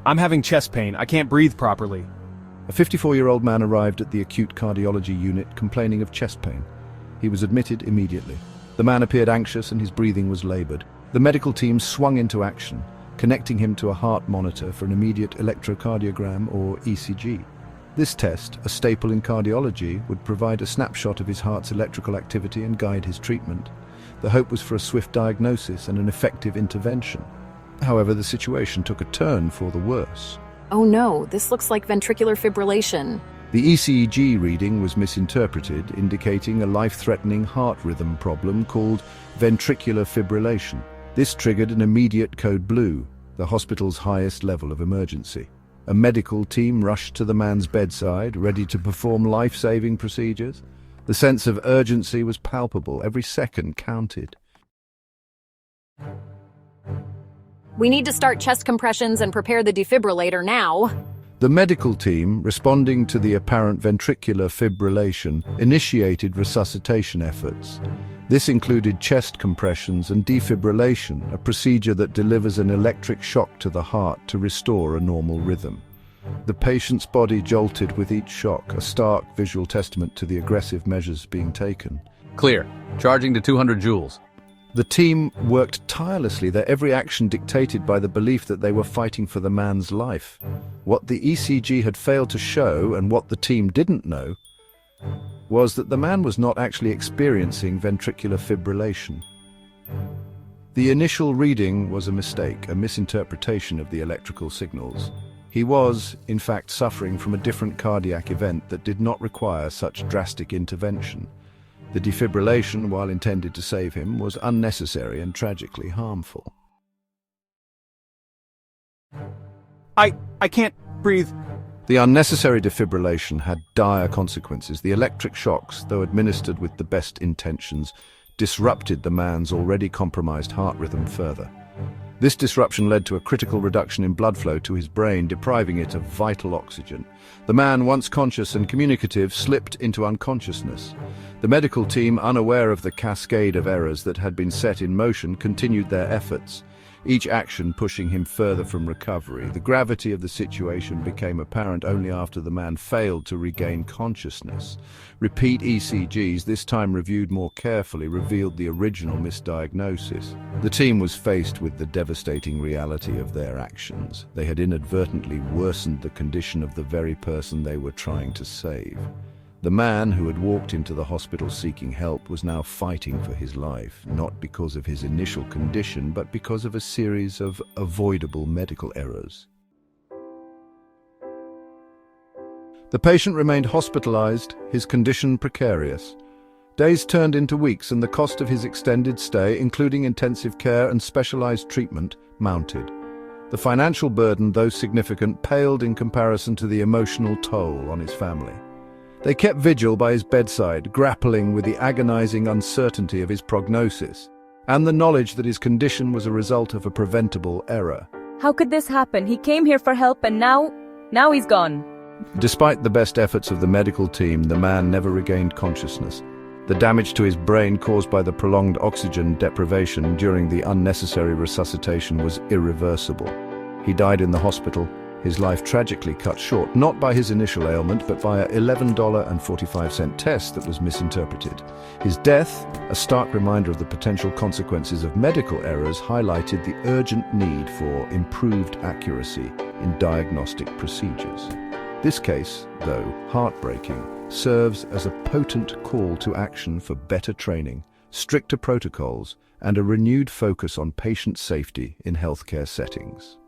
I'm having chest pain. I can't breathe properly. A 54-year-old man arrived at the acute cardiology unit complaining of chest pain. He was admitted immediately. The man appeared anxious and his breathing was labored. The medical team swung into action, connecting him to a heart monitor for an immediate electrocardiogram or ECG. This test, a staple in cardiology, would provide a snapshot of his heart's electrical activity and guide his treatment. The hope was for a swift diagnosis and an effective intervention. However, the situation took a turn for the worse. Oh no, this looks like ventricular fibrillation. The ECG reading was misinterpreted, indicating a life-threatening heart rhythm problem called ventricular fibrillation. This triggered an immediate code blue, the hospital's highest level of emergency. A medical team rushed to the man's bedside, ready to perform life-saving procedures. The sense of urgency was palpable. Every second counted. We need to start chest compressions and prepare the defibrillator now. The medical team, responding to the apparent ventricular fibrillation, initiated resuscitation efforts. This included chest compressions and defibrillation, a procedure that delivers an electric shock to the heart to restore a normal rhythm. The patient's body jolted with each shock, a stark visual testament to the aggressive measures being taken. Clear. Charging to 200 joules. The team worked tirelessly, their every action dictated by the belief that they were fighting for the man's life. What the ECG had failed to show, and what the team didn't know, was that the man was not actually experiencing ventricular fibrillation. The initial reading was a mistake, a misinterpretation of the electrical signals. He was, in fact, suffering from a different cardiac event that did not require such drastic intervention. The defibrillation, while intended to save him, was unnecessary and tragically harmful. I can't breathe. The unnecessary defibrillation had dire consequences. The electric shocks, though administered with the best intentions, disrupted the man's already compromised heart rhythm further. This disruption led to a critical reduction in blood flow to his brain, depriving it of vital oxygen. The man, once conscious and communicative, slipped into unconsciousness. The medical team, unaware of the cascade of errors that had been set in motion, continued their efforts, each action pushing him further from recovery. The gravity of the situation became apparent only after the man failed to regain consciousness. Repeat ECGs, this time reviewed more carefully, revealed the original misdiagnosis. The team was faced with the devastating reality of their actions. They had inadvertently worsened the condition of the very person they were trying to save. The man who had walked into the hospital seeking help was now fighting for his life, not because of his initial condition, but because of a series of avoidable medical errors. The patient remained hospitalized, his condition precarious. Days turned into weeks, and the cost of his extended stay, including intensive care and specialized treatment, mounted. The financial burden, though significant, paled in comparison to the emotional toll on his family. They kept vigil by his bedside, grappling with the agonizing uncertainty of his prognosis, and the knowledge that his condition was a result of a preventable error. How could this happen? He came here for help and now he's gone. Despite the best efforts of the medical team, the man never regained consciousness. The damage to his brain caused by the prolonged oxygen deprivation during the unnecessary resuscitation was irreversible. He died in the hospital, his life tragically cut short, not by his initial ailment, but by an $11.45 test that was misinterpreted. His death, a stark reminder of the potential consequences of medical errors, highlighted the urgent need for improved accuracy in diagnostic procedures. This case, though heartbreaking, serves as a potent call to action for better training, stricter protocols, and a renewed focus on patient safety in healthcare settings.